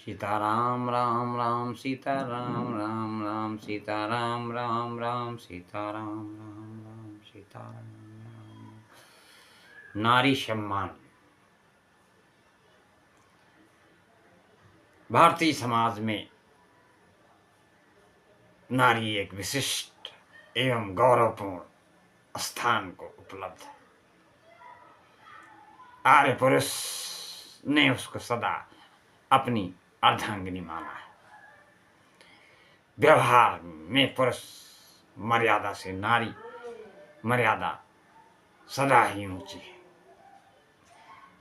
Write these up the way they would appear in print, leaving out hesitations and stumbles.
सीताराम राम राम सीताराम राम राम सीताराम राम राम सीताराम राम राम सीताराम राम। नारी सम्मान। भारतीय समाज में नारी एक विशिष्ट एवं गौरवपूर्ण स्थान को उपलब्ध है। आर्य पुरुष ने उसको सदा अपनी अर्धांगिनी माना है। व्यवहार में पुरुष मर्यादा से नारी मर्यादा सदा ही ऊंची है।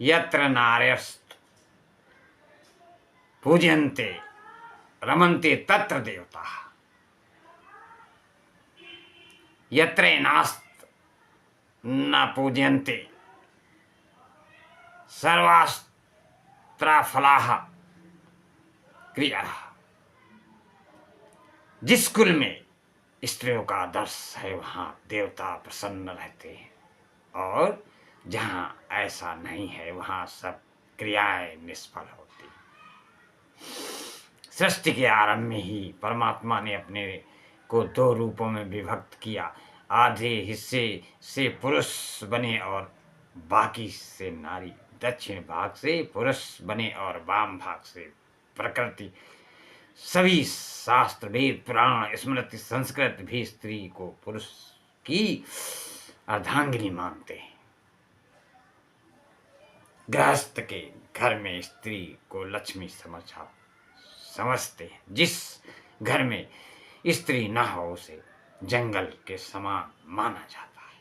यत्र नार्यस्त पूज्यन्ते रमन्ते तत्र देवता। यत्र नास्त न पूज्यन्ते सर्वास्त्रा फलाः क्रिया। जिस कुल में स्त्रियों का आदर्श है वहां देवता प्रसन्न रहते हैं, और जहां ऐसा नहीं है वहां सब क्रियाएं निष्फल होती। सृष्टि के आरंभ में ही परमात्मा ने अपने को दो रूपों में विभक्त किया। आधे हिस्से से पुरुष बने और बाकी से नारी। दक्षिण भाग से पुरुष बने और वाम भाग से प्रकृति। सभी शास्त्र वेद पुराण स्मृति संस्कृत भी स्त्री को पुरुष की अर्धांगिनी मानते हैं। गृहस्थ के घर में स्त्री को लक्ष्मी समझते हैं। जिस घर में स्त्री न हो उसे जंगल के समान माना जाता है।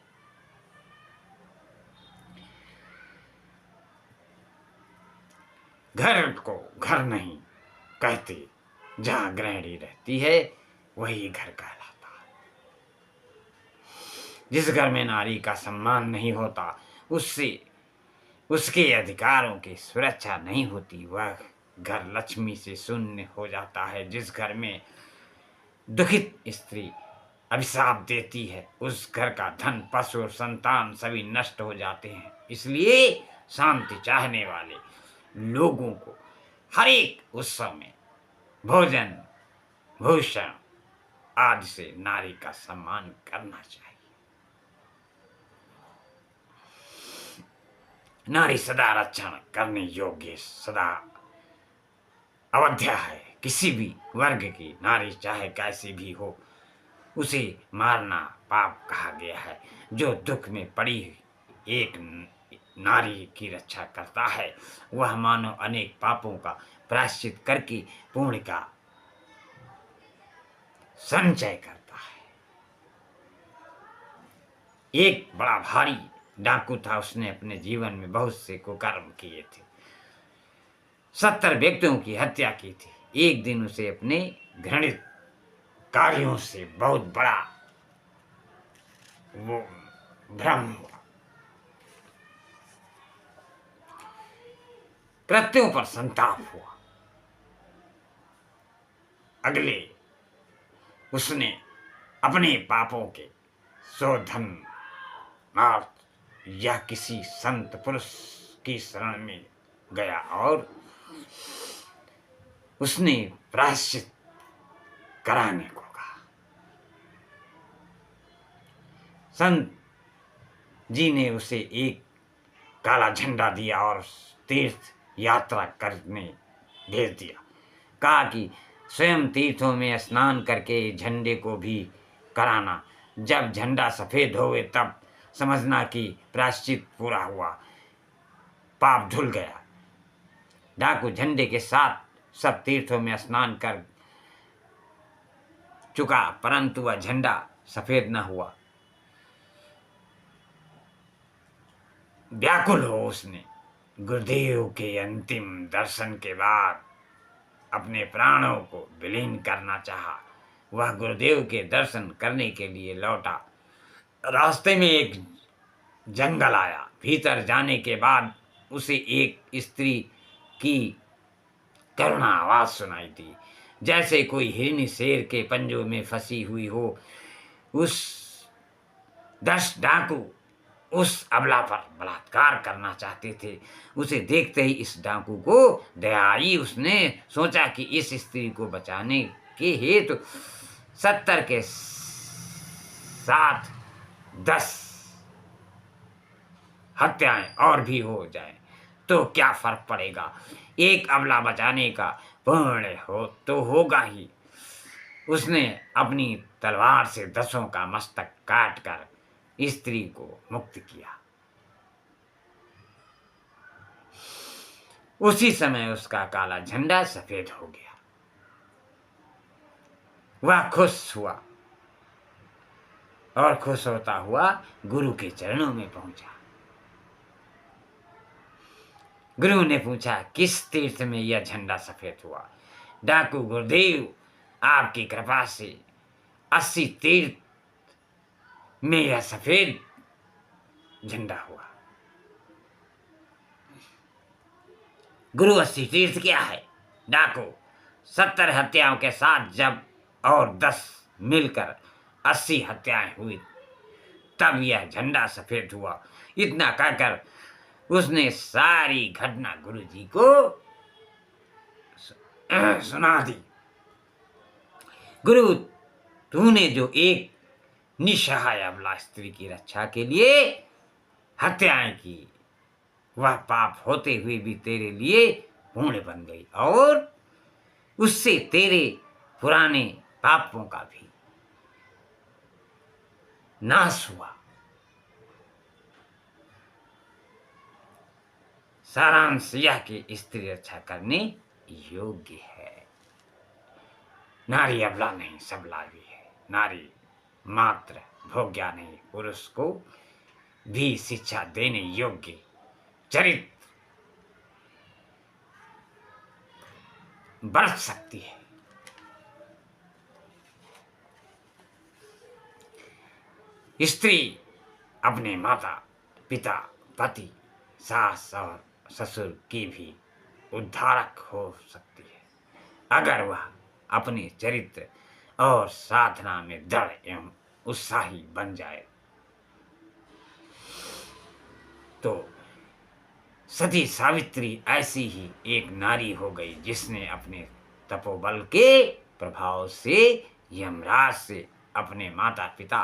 घर को घर नहीं कहते, जहां गृहिणी रहती है वही घर कहलाता है। जिस घर में नारी का सम्मान नहीं होता, उसके अधिकारों की सुरक्षा नहीं होती, वह घर लक्ष्मी से शून्य हो जाता है। जिस घर में दुखित स्त्री अभिशाप देती है, उस घर का धन पशु और संतान सभी नष्ट हो जाते हैं। इसलिए शांति चाहने वाले लोगों को हर एक उत्सव में भोजन भूषण आदि से नारी का सम्मान करना चाहिए। नारी सदा रक्षण करने योग्य, सदा अवध्या है। किसी भी वर्ग की नारी चाहे कैसी भी हो, उसे मारना पाप कहा गया है। जो दुख में पड़ी एक नारी की रक्षा करता है, वह मानो अनेक पापों का प्रायश्चित करके पुण्य का संचय करता है। एक बड़ा भारी डाकू था, उसने अपने जीवन में बहुत से कुकर्म किए थे। 70 व्यक्तियों की हत्या की थी। एक दिन उसे अपने घृणित कार्यों से बहुत बड़ा वो भ्रम हुआ। कृत्यों पर संताप हुआ। अगले उसने अपने पापों के शोधनार्थ या किसी संत पुरुष की शरण में गया और उसने प्रायश्चित कराने को कहा। संत जी ने उसे एक काला झंडा दिया और तीर्थ यात्रा करने भेज दिया। कहा कि स्वयं तीर्थों में स्नान करके झंडे को भी कराना। जब झंडा सफेद होवे तब समझना कि प्रायश्चित पूरा हुआ, पाप धुल गया। डाकू झंडे के साथ सब तीर्थों में स्नान कर चुका, परंतु वह झंडा सफेद न हुआ। व्याकुल हो उसने गुरुदेव के अंतिम दर्शन के बाद अपने प्राणों को विलीन करना चाहा। वह गुरुदेव के दर्शन करने के लिए लौटा। रास्ते में एक जंगल आया। भीतर जाने के बाद उसे एक स्त्री की करुणा आवाज सुनाई दी, जैसे कोई हिरनी शेर के पंजों में फंसी हुई हो। उस 10 डाकू उस अबला पर बलात्कार करना चाहते थे। उसे देखते ही इस डाकू को दया आई। उसने सोचा कि इस स्त्री को बचाने के हेतु 70 के साथ 10 हत्याएं और भी हो जाएं तो क्या फर्क पड़ेगा, एक अबला बचाने का पुण्य हो तो होगा ही। उसने अपनी तलवार से 10 का मस्तक काटकर स्त्री को मुक्त किया। उसी समय उसका काला झंडा सफेद हो गया। वह खुश हुआ और खुश होता हुआ गुरु के चरणों में पहुंचा। गुरु ने पूछा, किस तीर्थ में यह झंडा सफेद हुआ? डाकू, गुरुदेव, आपकी कृपा से 80 तीर्थ में यह सफेद झंडा हुआ। गुरु, 80 तीर्थ क्या है? डाकू, 70 हत्याओं के साथ जब और 10 मिलकर 80 हत्याएं हुई तब यह झंडा सफेद हुआ। इतना कहकर उसने सारी घटना गुरुजी को सुना दी। गुरु, तूने जो एक निसहाय अबला स्त्री की रक्षा के लिए हत्याएं की, वह पाप होते हुए भी तेरे लिए पुण्य बन गई और उससे तेरे पुराने पापों का भी नाश हुआ। सारांश यह कि स्त्री रक्षा करने योग्य है। नारी अबला नहीं, सबला भी है। नारी मात्र भोग्या नहीं, पुरुष को भी शिक्षा देने योग्य चरित्र बरत सकती है। स्त्री अपने माता पिता, पति, सास और ससुर की भी उद्धारक हो सकती है, अगर वह अपने चरित्र और साधना में दृढ़ एवं उत्साही बन जाए। तो सती सावित्री ऐसी ही एक नारी हो गई जिसने अपने तपोबल के प्रभाव से यमराज से अपने माता पिता,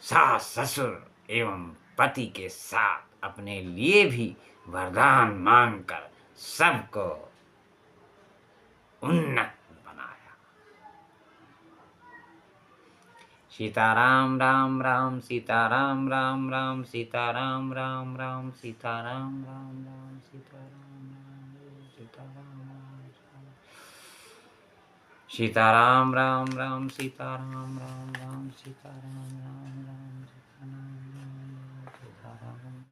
सास ससुर एवं पति के साथ अपने लिए भी वरदान मांगकर सबको उन्नत बनाया। सीताराम राम राम सीताराम राम राम सीताराम राम राम सीताराम राम राम सीताराम राम सीताराम राम सीताराम राम राम सीताराम राम राम सीताराम राम राम